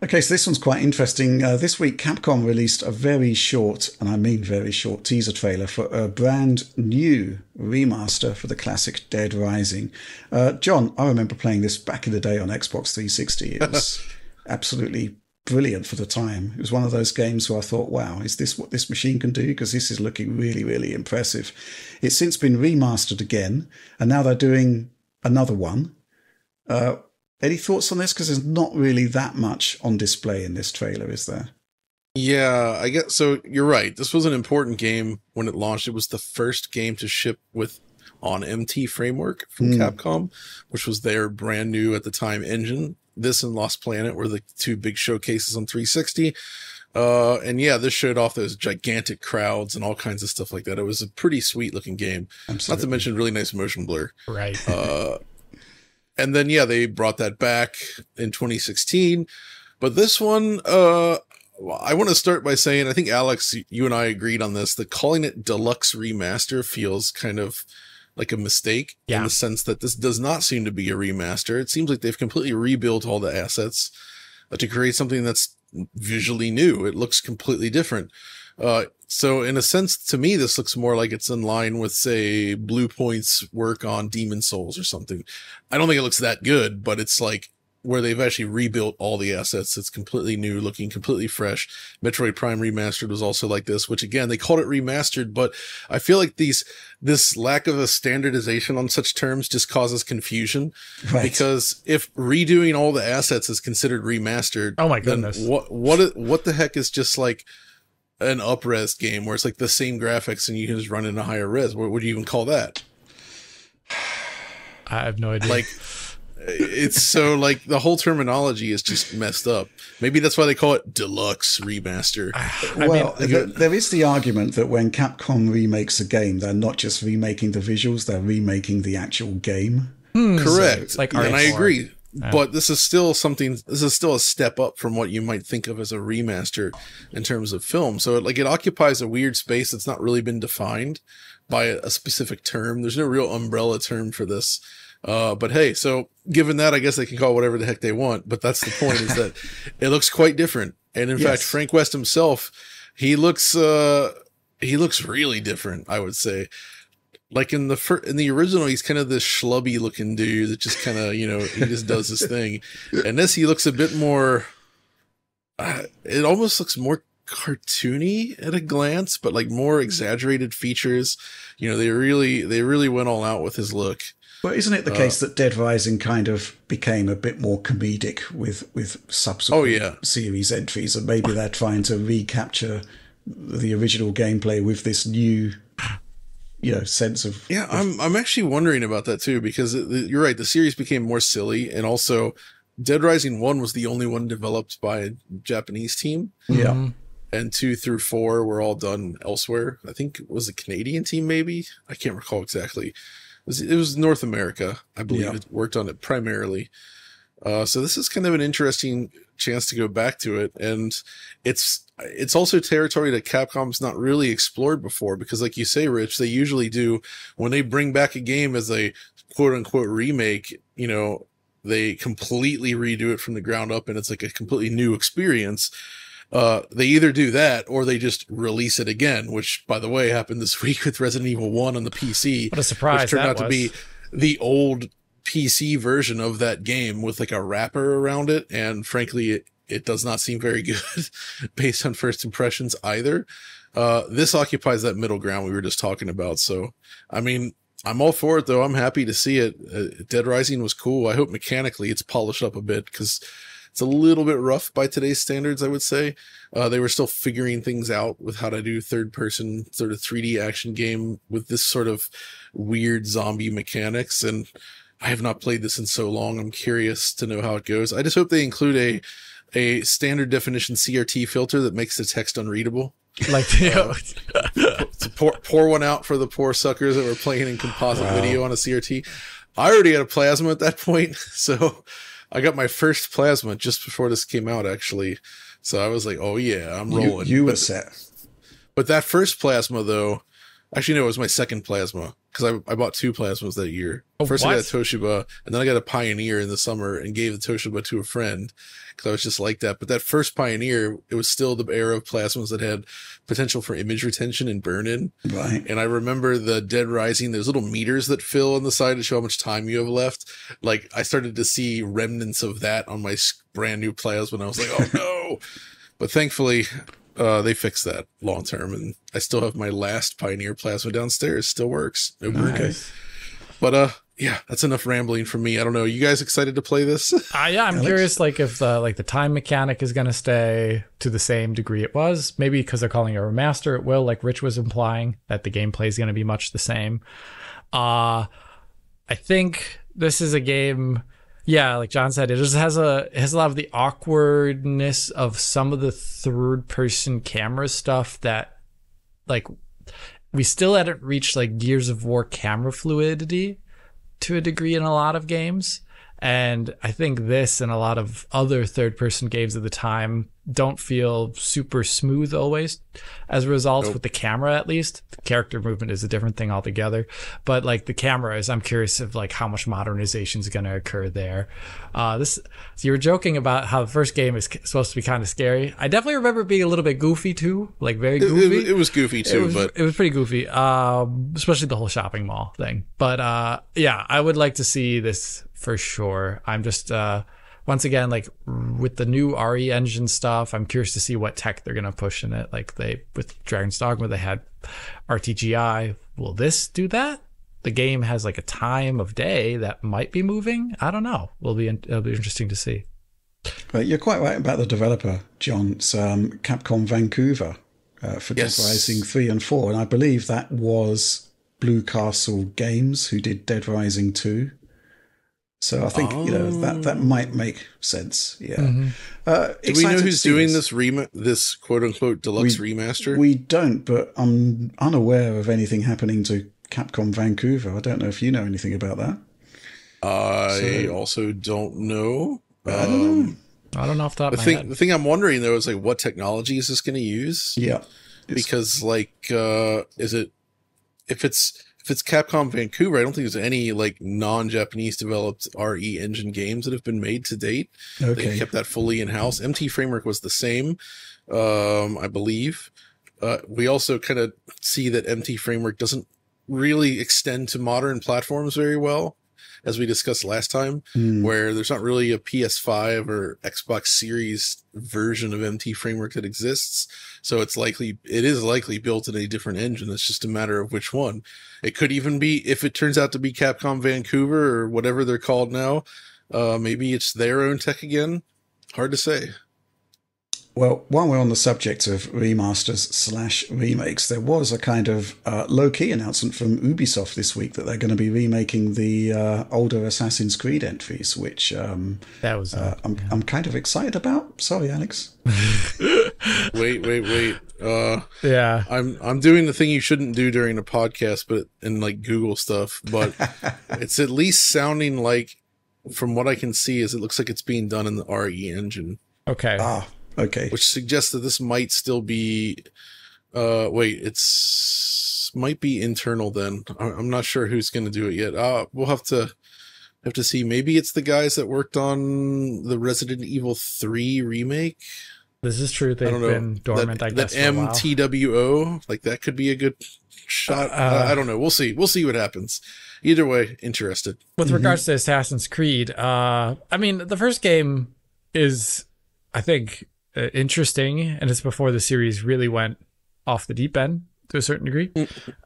Okay, so this one's quite interesting. This week, Capcom released a very short, and I mean very short, teaser trailer for a brand new remaster for the classic Dead Rising. John, I remember playing this back in the day on Xbox 360. It was absolutely brilliant for the time. It was one of those games where I thought, wow, is this what this machine can do? Because this is looking really, really impressive. It's since been remastered again, and now they're doing another one. Uh, any thoughts on this? Because there's not really that much on display in this trailer, is there? Yeah, I guess so. You're right. This was an important game when it launched. It was the first game to ship with on MT framework from Capcom, which was their brand new at the time engine. This and Lost Planet were the two big showcases on 360. And yeah, this showed off those gigantic crowds and all kinds of stuff like that. It was a pretty sweet looking game. Absolutely. Not to mention really nice motion blur. Right. And then, yeah, they brought that back in 2016. But this one, I want to start by saying, I think, Alex, you and I agreed on this, that calling it Deluxe Remaster feels kind of like a mistake in the sense that this does not seem to be a remaster. It seems like they've completely rebuilt all the assets to create something that's visually new. It looks completely different. So in a sense, to me, this looks more like it's in line with, say, Blue Point's work on Demon Souls or something. I don't think it looks that good, but it's like where they've actually rebuilt all the assets. It's completely new, looking completely fresh. Metroid Prime Remastered was also like this, which again, they called it remastered, but I feel like this lack of a standardization on such terms just causes confusion. Right. Because if redoing all the assets is considered remastered, Oh my goodness. then what the heck is just like an up-res game where it's like the same graphics and you can just run in a higher res? What would you even call that? I have no idea. Like, it's so like the whole terminology is just messed up. Maybe that's why they call it Deluxe Remaster. There is the argument that when Capcom remakes a game, they're not just remaking the visuals, they're remaking the actual game. Correct. Like and I R4. agree. But this is still a step up from what you might think of as a remaster in terms of film. So it occupies a weird space that's not really been defined by a specific term. There's no real umbrella term for this. But hey, so given that, I guess they can call it whatever the heck they want. But that's the point, is that it looks quite different. And in fact, Frank West himself, he looks really different, I would say. Like in the original, he's kind of this schlubby looking dude that just kind of, he just does his thing. And this, he looks a bit more, it almost looks more cartoony at a glance, but like more exaggerated features. They really went all out with his look. But isn't it the case that Dead Rising kind of became a bit more comedic with subsequent series entries, and maybe they're trying to recapture the original gameplay with this new sense of... Yeah, I'm actually wondering about that too, because you're right, the series became more silly, and also Dead Rising 1 was the only one developed by a Japanese team. Yeah. And 2 through 4 were all done elsewhere. I think it was a Canadian team, maybe? I can't recall exactly. It was North America, I believe. It worked on it primarily. So this is kind of an interesting chance to go back to it. And it's also territory that Capcom's not really explored before, because like you say, Rich, they usually do, when they bring back a game as a quote unquote remake, they completely redo it from the ground up and it's like a completely new experience. They either do that or they just release it again, which by the way happened this week with Resident Evil 1 on the PC. What a surprise. Which turned out to be the old PC version of that game with like a wrapper around it. And frankly, it does not seem very good based on first impressions either. This occupies that middle ground we were just talking about. So, I mean, I'm all for it though. I'm happy to see it. Dead Rising was cool. I hope mechanically it's polished up a bit, because it's a little bit rough by today's standards, I would say. They were still figuring things out with how to do third-person sort of 3D action game with this sort of weird zombie mechanics. And I have not played this in so long. I'm curious to know how it goes. I just hope they include a standard definition CRT filter that makes the text unreadable. Like, To pour one out for the poor suckers that were playing in composite video on a CRT. I already had a plasma at that point, so I got my first plasma just before this came out, actually. So I was like, oh yeah, I'm rolling. You were set. But that first plasma, though, Actually, no, it was my second plasma because I bought 2 plasmas that year. First, I got a Toshiba, and then I got a Pioneer in the summer and gave the Toshiba to a friend because I was just like that. But that first Pioneer, it was still the era of plasmas that had potential for image retention and burn-in. Right. And I remember the Dead Rising, those little meters that fill on the side to show how much time you have left. Like, I started to see remnants of that on my brand new plasma, and I was like, oh no. But thankfully, they fixed that long term, and I still have my last Pioneer plasma downstairs. Still works. No burn-in. But yeah, that's enough rambling from me. I don't know. You guys excited to play this? Yeah, I'm curious, like if the time mechanic is going to stay to the same degree it was. Maybe because they're calling it a remaster, it will. Like Rich was implying that the gameplay is going to be much the same. I think this is a game. Yeah, like John said, it just has a lot of the awkwardness of some of the third-person camera stuff that, like, we still hadn't reached like Gears of War camera fluidity to a degree in a lot of games. And I think this and a lot of other third-person games at the time don't feel super smooth always. As a result, with the camera at least, the character movement is a different thing altogether. But like the cameras, I'm curious of like how much modernization is going to occur there. So you were joking about how the first game is supposed to be kind of scary. I definitely remember it being a little bit goofy too, like very goofy. It was goofy too, but it was pretty goofy, especially the whole shopping mall thing. But yeah, I would like to see this for sure. I'm just once again, like with the new RE engine stuff, I'm curious to see what tech they're gonna push in it. Like with Dragon's Dogma, they had RTGI. Will this do that? The game has like a time of day that might be moving. I don't know. It'll be interesting to see. But you're quite right about the developer, John. It's Capcom Vancouver for Dead Rising 3 and 4, and I believe that was Blue Castle Games who did Dead Rising 2. So I think that might make sense. Yeah. Do we know who's doing this quote unquote deluxe remaster? We don't, but I'm unaware of anything happening to Capcom Vancouver. I don't know if you know anything about that. I also don't know. I don't know. I don't know off the top of my head. The thing I'm wondering though is like, what technology is this going to use? Yeah, because like, if it's Capcom Vancouver, I don't think there's any like non-Japanese developed RE engine games that have been made to date. Okay. They kept that fully in-house. MT Framework was the same, I believe. We also kind of see that MT Framework doesn't really extend to modern platforms very well, as we discussed last time, where there's not really a PS5 or Xbox Series version of MT Framework that exists. So it is likely built in a different engine. It's just a matter of which one. It could even be, if it turns out to be Capcom Vancouver or whatever they're called now, maybe it's their own tech again. Hard to say. Well, while we're on the subject of remasters / remakes, there was a kind of low-key announcement from Ubisoft this week that they're going to be remaking the older Assassin's Creed entries, which I'm kind of excited about. Sorry, Alex. Wait. Yeah. I'm doing the thing you shouldn't do during a podcast, but in like Google stuff. But it's at least sounding like, from what I can see, is it looks like it's being done in the RE engine. Okay. Okay. Which suggests that this might still be, might be internal then. I'm not sure who's going to do it yet. We'll have to see. Maybe it's the guys that worked on the Resident Evil 3 remake. This is true. They've been dormant, I guess, for a while. MTWO, like that could be a good shot. I don't know. We'll see. We'll see what happens. Either way, interested. With regards to Assassin's Creed, I mean, the first game is, I think, interesting, and it's before the series really went off the deep end to a certain degree.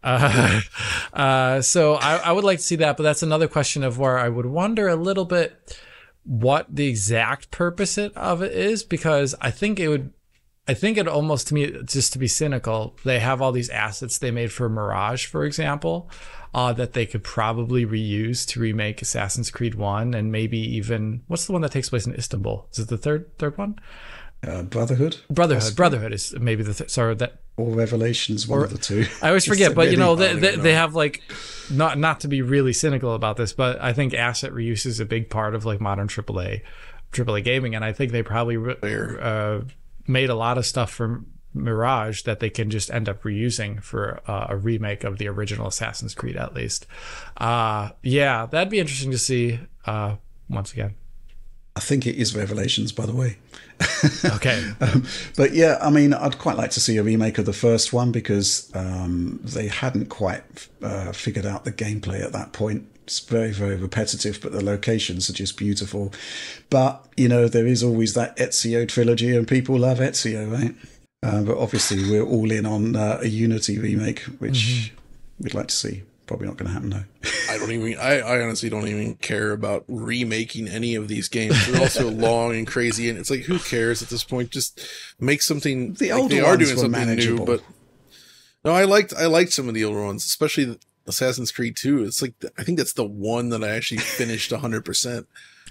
So I would like to see that, but that's another question of where I would wonder a little bit what the exact purpose of it is, because I think it almost, to me, just to be cynical, they have all these assets they made for Mirage, for example, that they could probably reuse to remake Assassin's Creed 1, and maybe even, what's the one that takes place in Istanbul? Is it the third one? Brotherhood. Brotherhood is maybe or Revelations, one of the two. I always forget, but they have like, not to be really cynical about this, but I think asset reuse is a big part of like modern AAA gaming, and I think they probably made a lot of stuff from Mirage that they can just end up reusing for a remake of the original Assassin's Creed, at least. Yeah, that'd be interesting to see once again. I think it is Revelations, by the way. Okay. But yeah, I mean, I'd quite like to see a remake of the first one because they hadn't quite figured out the gameplay at that point. It's very, very repetitive, but the locations are just beautiful. But, you know, there is always that Ezio trilogy, and people love Ezio, right? But obviously, we're all in on a Unity remake, which we'd like to see. Probably not going to happen, though. I honestly don't even care about remaking any of these games. They're all so long and crazy, and it's like, who cares at this point? Just make something. The older ones were manageable. New, but no, I liked some of the older ones, especially Assassin's Creed 2. It's like, I think that's the one that I actually finished 100%.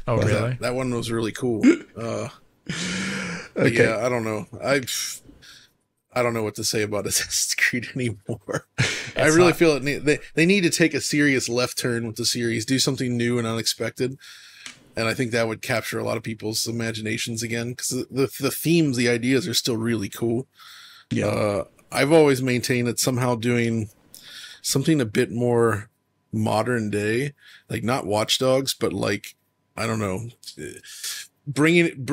Oh, really? That one was really cool. Okay. Yeah, I don't know. I don't know what to say about Assassin's Creed anymore. I really feel they need to take a serious left turn with the series, do something new and unexpected. And I think that would capture a lot of people's imaginations again, because the themes, the ideas are still really cool. Yeah. I've always maintained that somehow doing something a bit more modern day, like not Watch Dogs, but like, I don't know,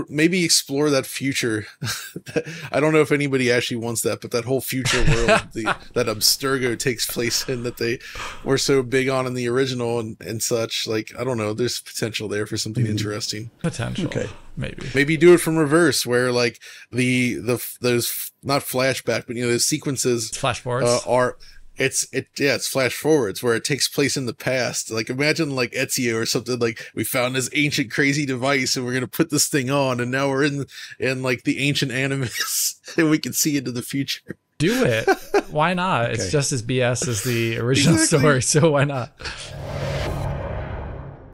maybe explore that future. I don't know if anybody actually wants that, but that whole future world that Abstergo takes place in, that they were so big on in the original and such, like, I don't know, there's potential there for something interesting. Potential. Okay. Maybe do it from reverse, where like those not flashback, but you know, those sequences flash forwards it's flash forwards where it takes place in the past. Like, imagine like Ezio or something, like, we found this ancient crazy device and we're going to put this thing on, and now we're in like the ancient animus and we can see into the future. Do it. Why not? Okay. It's just as BS as the original story, so why not?